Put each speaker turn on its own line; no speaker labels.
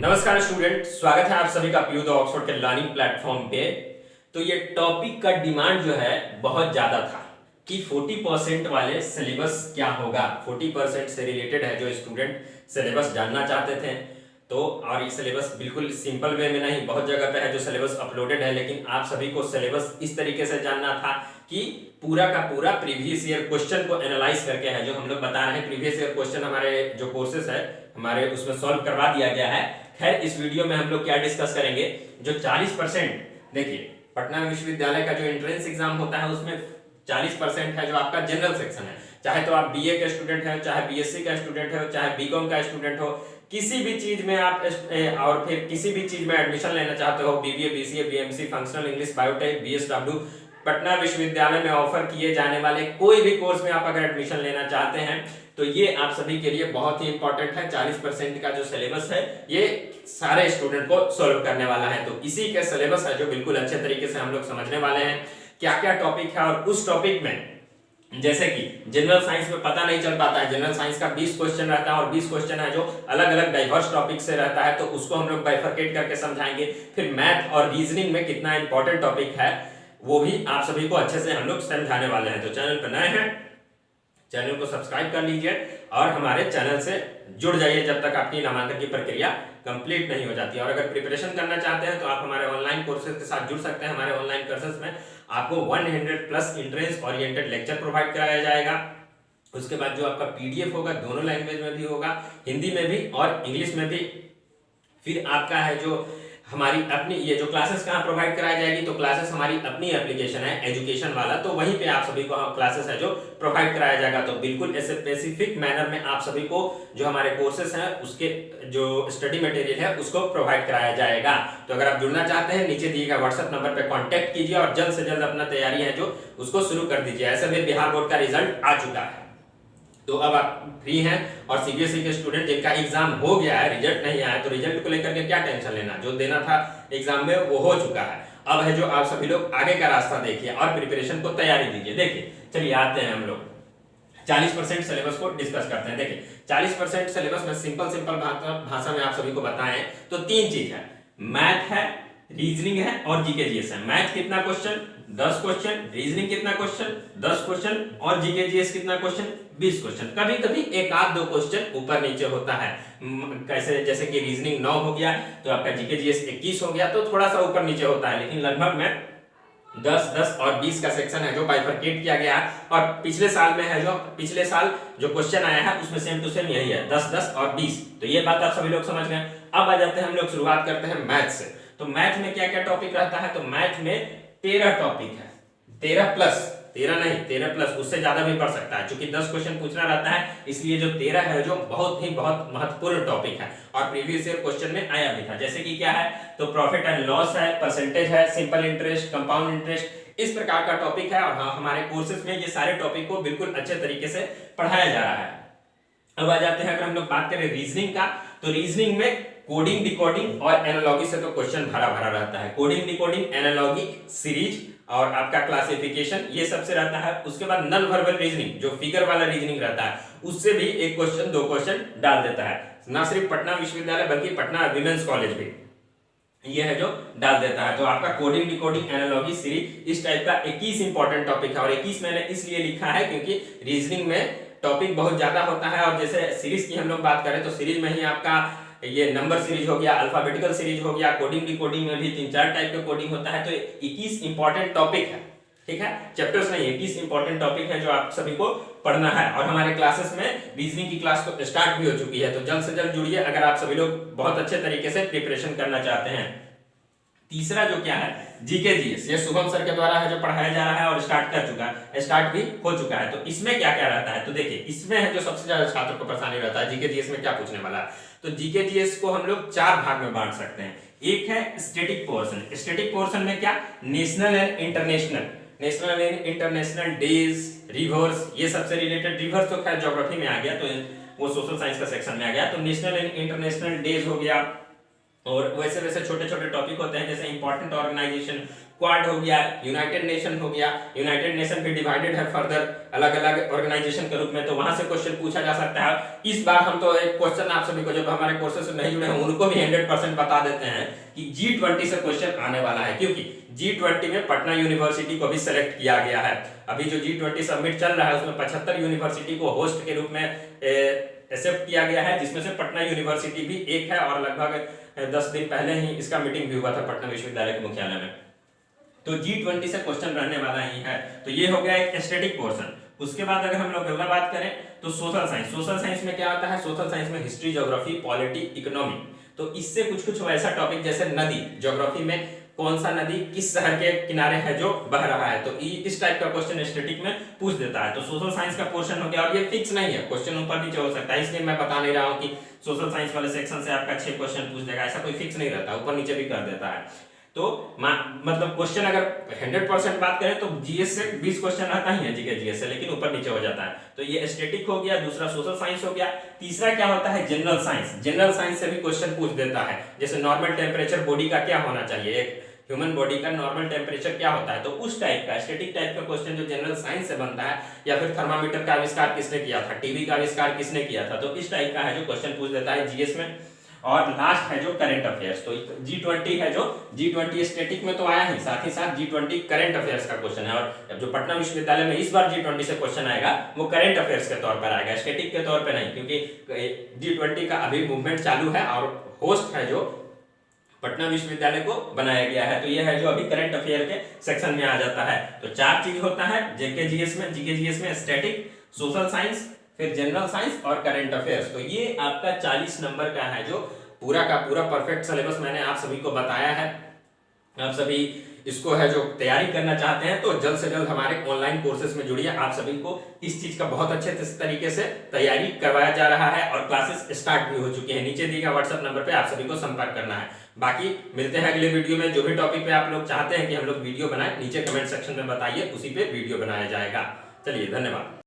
नमस्कार स्टूडेंट, स्वागत है आप सभी का पीयू द ऑक्सफोर्ड के लर्निंग प्लेटफॉर्म पे। तो ये टॉपिक का डिमांड जो है बहुत ज्यादा था कि 40% वाले सिलेबस क्या होगा। 40% से रिलेटेड है जो स्टूडेंट सिलेबस जानना चाहते थे। तो और ये सिलेबस बिल्कुल सिंपल वे में नहीं, बहुत जगह पे है जो सिलेबस अपलोडेड है, लेकिन आप सभी को सिलेबस इस तरीके से जानना था कि पूरा का पूरा प्रीवियस ईयर क्वेश्चन को एनालाइज करके है जो हम लोग बता रहे हैं। प्रीवियस ईयर क्वेश्चन हमारे जो कोर्सेस है हमारे उसमें सॉल्व करवा दिया गया है। खैर, इस वीडियो में हम लोग क्या डिस्कस करेंगे, जो 40% देखिए पटना विश्वविद्यालय का जो एंट्रेंस एग्जाम होता है उसमें 40% है जो आपका जनरल सेक्शन है। चाहे तो आप बीए का स्टूडेंट है, चाहे बीएससी का स्टूडेंट है, चाहे बीकॉम का स्टूडेंट हो, किसी भी चीज में आप और फिर किसी भी चीज में एडमिशन लेना चाहते हो, BBA, BCA, BMC, functional English, biotech, BSW, Patna विश्वविद्यालय में ऑफर किए जाने वाले कोई भी कोर्स में आप अगर एडमिशन लेना चाहते हैं तो ये आप सभी के लिए बहुत ही इंपॉर्टेंट है। 40% का जो सिलेबस है ये सारे स्टूडेंट को सॉल्व करने वाला है। तो इसी के सिलेबस है जो बिल्कुल अच्छे तरीके से हम लोग समझने वाले हैं क्या क्या टॉपिक है। और उस टॉपिक में जैसे कि जनरल साइंस में पता नहीं चल पाता है, जनरल साइंस का 20 क्वेश्चन रहता है और 20 क्वेश्चन है जो अलग अलग डाइवर्स टॉपिक से रहता है, तो उसको हम लोग बाइफरकेट करके समझाएंगे। फिर मैथ और रीजनिंग में कितना इंपॉर्टेंट टॉपिक है वो भी आप सभी को अच्छे से हम लोग समझाने वाले हैं। तो चैनल पर नए हैं, चैनल को सब्सक्राइब कर लीजिए और हमारे चैनल से जुड़ जाइए जब तक आपकी नामांकन की प्रक्रिया कंप्लीट नहीं हो जाती। और अगर प्रिपरेशन करना चाहते हैं तो आप हमारे ऑनलाइन कोर्सेज के साथ जुड़ सकते हैं। हमारे ऑनलाइन कोर्सेज में आपको 100+ इंट्रेंस ओरिएंटेड लेक्चर प्रोवाइड कराया जाएगा। उसके बाद जो आपका पीडीएफ होगा दोनों लैंग्वेज में भी होगा, हिंदी में भी और इंग्लिश में भी। फिर आपका है जो हमारी अपनी ये जो क्लासेस कहाँ प्रोवाइड कराई जाएगी, तो क्लासेस हमारी अपनी एप्लीकेशन है एजुकेशन वाला, तो वहीं पे आप सभी को क्लासेस है जो प्रोवाइड कराया जाएगा। तो बिल्कुल स्पेसिफिक मैनर में आप सभी को जो हमारे कोर्सेस हैं उसके जो स्टडी मटेरियल है उसको प्रोवाइड कराया जाएगा। तो अगर आप जुड़ना चाहते हैं नीचे दिए गए व्हाट्सएप नंबर पर कॉन्टेक्ट कीजिए और जल्द से जल्द अपना तैयारी है जो उसको शुरू कर दीजिए। ऐसे में बिहार बोर्ड का रिजल्ट आ चुका है, तो अब आप फ्री हैं। और सीबीएसई के स्टूडेंट जिनका एग्जाम हो गया है, रिजल्ट नहीं आया, तो रिजल्ट को लेकर के क्या टेंशन लेना, जो देना था एग्जाम में वो हो चुका है। अब है जो आप सभी लोग आगे का रास्ता देखिए और प्रिपरेशन को तैयारी दीजिए। देखिए चलिए आते हैं हम लोग 40% सिलेबस को डिस्कस करते हैं। देखिए 40% सिलेबस में सिंपल भाषा में आप सभी को बताएं तो 3 चीज है, मैथ है, रीजनिंग है और जीके जीएस है। मैथ कितना क्वेश्चन, 10 क्वेश्चन, रीजनिंग कितना क्वेश्चन, 10 क्वेश्चन और जीके जीएस कितना क्वेश्चन, 20 क्वेश्चन। कभी कभी एक आध दो क्वेश्चन ऊपर नीचे होता है, कैसे जैसे कि रीजनिंग 9 हो गया तो आपका जीके जीएस 21 हो गया, तो थोड़ा सा ऊपर नीचे होता है, लेकिन लगभग में 10 और 20 का सेक्शन है जो बाइफरकेट किया गया है। और पिछले साल में है जो पिछले साल जो क्वेश्चन आया है उसमें सेम टू सेम यही है, 10 और 20। तो ये बात आप सभी लोग समझ गए। अब आ जाते हैं हम लोग शुरुआत करते हैं मैथ से। तो मैथ में क्या क्या टॉपिक रहता है, तो मैथ में 13 टॉपिक है, 13 प्लस उससे ज्यादा भी पढ़ सकता है, क्योंकि 10 क्वेश्चन पूछना रहता है, इसलिए जो 13 है जो बहुत महत्वपूर्ण टॉपिक है और प्रीवियस ईयर क्वेश्चन में आया भी था। जैसे कि क्या है, तो प्रॉफिट एंड लॉस है, परसेंटेज है, सिंपल इंटरेस्ट, कंपाउंड इंटरेस्ट, इस प्रकार का टॉपिक है। और हाँ, हमारे कोर्सेज में ये सारे टॉपिक को बिल्कुल अच्छे तरीके से पढ़ाया जा रहा है। अब आ जाते हैं, अगर हम लोग बात करें रीजनिंग का, तो रीजनिंग में कोडिंग, डिकोडिंग और एनालॉजी से तो क्वेश्चन भरा भरा रहता है। कोडिंग, डिकोडिंग, एनालॉजी, सीरीज और आपका क्लासिफिकेशन, ये सबसे रहता है। उसके बाद नॉन वर्बल रीजनिंग जो फिगर वाला रीजनिंग रहता है उससे भी 1 क्वेश्चन 2 क्वेश्चन डाल देता है। ना सिर्फ पटना विश्वविद्यालय बल्कि पटना विमेंस कॉलेज भी ये है जो डाल देता है। तो आपका कोडिंग, डिकोडिंग, एनालॉजी, सीरीज, इस टाइप का 21 इंपॉर्टेंट टॉपिक है। और 21 मैंने इसलिए लिखा है क्योंकि रीजनिंग में टॉपिक बहुत ज्यादा होता है। और जैसे सीरीज की हम लोग बात करें तो सीरीज में ही आपका ये नंबर सीरीज हो गया, अल्फाबेटिकल सीरीज हो गया, कोडिंग, डिकोडिंग में भी 3-4 टाइप के कोडिंग होता है। तो 21 इंपॉर्टेंट टॉपिक है, ठीक है, चैप्टर्स नहीं, 21 इंपॉर्टेंट टॉपिक है जो आप सभी को पढ़ना है। और हमारे क्लासेस में रीजनिंग की क्लास तो स्टार्ट भी हो चुकी है, तो जल्द से जल्द जुड़िए अगर आप सभी लोग बहुत अच्छे तरीके से प्रिपरेशन करना चाहते हैं। तीसरा जो क्या है, जीके जीएस, ये शुभम सर के द्वारा है जो पढ़ाया जा रहा है और स्टार्ट भी हो चुका है। तो इसमें क्या क्या रहता है, तो देखिए इसमें है जो सबसे ज्यादा छात्रों को परेशानी रहता है, जीके जीएस में क्या पूछने वाला है। तो जीके जीएस को हम लोग 4 भाग में बांट सकते हैं। एक है स्टैटिक पोर्शन। स्टैटिक पोर्शन में क्या, national and international days, reverse, ये सबसे रिलेटेड। रिवर्स तो खैर ज्योग्राफी में आ गया, तो वो सोशल साइंस का सेक्शन में आ गया। तो नेशनल एंड इंटरनेशनल डेज हो गया, और वैसे वैसे छोटे छोटे टॉपिक होते हैं, जैसे इंपॉर्टेंट ऑर्गेनाइजेशन, क्वाड हो गया, यूनाइटेड नेशन हो गया। यूनाइटेड नेशन भी डिवाइडेड है फर्दर अलग अलग ऑर्गेनाइजेशन के रूप में, तो वहां से क्वेश्चन पूछा जा सकता है। इस बार हम तो एक क्वेश्चन आप सभी को, जब हमारे कोर्सेज से नहीं जुड़े हैं उनको भी 100% बता देते हैं कि G20 से क्वेश्चन आने वाला है, क्योंकि G20 में पटना यूनिवर्सिटी को भी सेलेक्ट किया गया है। अभी जो G20 समिट चल रहा है उसमें 75 यूनिवर्सिटी को होस्ट के रूप में एक्सेप्ट किया गया है, जिसमें से पटना यूनिवर्सिटी भी एक है, और लगभग 10 दिन पहले ही इसका मीटिंग भी हुआ था पटना विश्वविद्यालय के मुख्यालय में। तो G20 से क्वेश्चन रहने वाला ही है। तो ये हो गया एक स्टैटिक पोर्शन। उसके बाद अगर हम लोग अगला बात करें तो सोशल साइंस। सोशल साइंस में क्या आता है? सोशल साइंस में हिस्ट्री, ज्योग्राफी, पॉलिटी, इकोनॉमी। तो इससे कुछ कुछ वैसा टॉपिक, जैसे नदी, ज्योग्राफी में कौन सा नदी किस शहर के किनारे है जो बह रहा है, तो इस टाइप का क्वेश्चन स्टैटिक में पूछ देता है। तो सोशल साइंस का पोर्शन हो गया, और ये फिक्स नहीं है, क्वेश्चन ऊपर नीचे हो सकता है, इसलिए मैं बता नहीं रहा हूँ कि सोशल साइंस वाले सेक्शन से आपका 6 क्वेश्चन पूछ देगा, ऐसा कोई फिक्स नहीं रहता, ऊपर नीचे भी कर देता है। तो मतलब क्वेश्चन अगर 100% बात करें तो जीएस से 20 क्वेश्चन आता ही है, जीके जीएस से, लेकिन ऊपर नीचे हो जाता है। तो ये स्टैटिक हो गया, दूसरा सोशल साइंस हो गया। तीसरा क्या होता है? General science. जनरल साइंस से भी क्वेश्चन पूछ देता है, जैसे नॉर्मल टेम्परेचर बॉडी का क्या होना चाहिए, एक ह्यूमन बॉडी का नॉर्मल टेम्परेचर क्या होता है, तो उस टाइप का स्टैटिक टाइप का क्वेश्चन जो जनरल साइंस से बनता है। या फिर थर्मामीटर का आविष्कार किसने किया था, टीवी का आविष्कार किसने किया था, तो इस टाइप का है जो क्वेश्चन पूछ देता है जीएस में। और लास्ट है जो करंट अफेयर्स। तो G20 है, जो G20 स्टैटिक में तो आया ही, साथ ही साथ G20 करंट अफेयर्स का क्वेश्चन है। और जो पटना विश्वविद्यालय में इस बार G20 से क्वेश्चन आएगा वो करंट अफेयर्स के तौर पर आएगा, स्टैटिक के तौर पर नहीं, क्योंकि G20 का अभी मूवमेंट चालू है और होस्ट है जो पटना विश्वविद्यालय को बनाया गया है। तो ये है जो अभी करंट अफेयर के सेक्शन में आ जाता है। तो 4 चीज होता है जीके जीएस में स्टैटिक, सोशल साइंस, फिर जनरल साइंस और करंट अफेयर्स। तो ये आपका 40 नंबर का है जो पूरा का पूरा परफेक्ट सिलेबस मैंने आप सभी को बताया है। आप सभी इसको है जो तैयारी करना चाहते हैं तो जल्द से जल्द हमारे ऑनलाइन कोर्सेज में जुड़िए। आप सभी को इस चीज का बहुत अच्छे तरीके से तैयारी करवाया जा रहा है और क्लासेस स्टार्ट भी हो चुके हैं। नीचे दिए गए व्हाट्सएप नंबर पे आप सभी को संपर्क करना है। बाकी मिलते हैं अगले वीडियो में। जो भी टॉपिक पे आप लोग चाहते हैं कि हम लोग वीडियो बनाएं, नीचे कमेंट सेक्शन में बताइए, उसी पे वीडियो बनाया जाएगा। चलिए, धन्यवाद।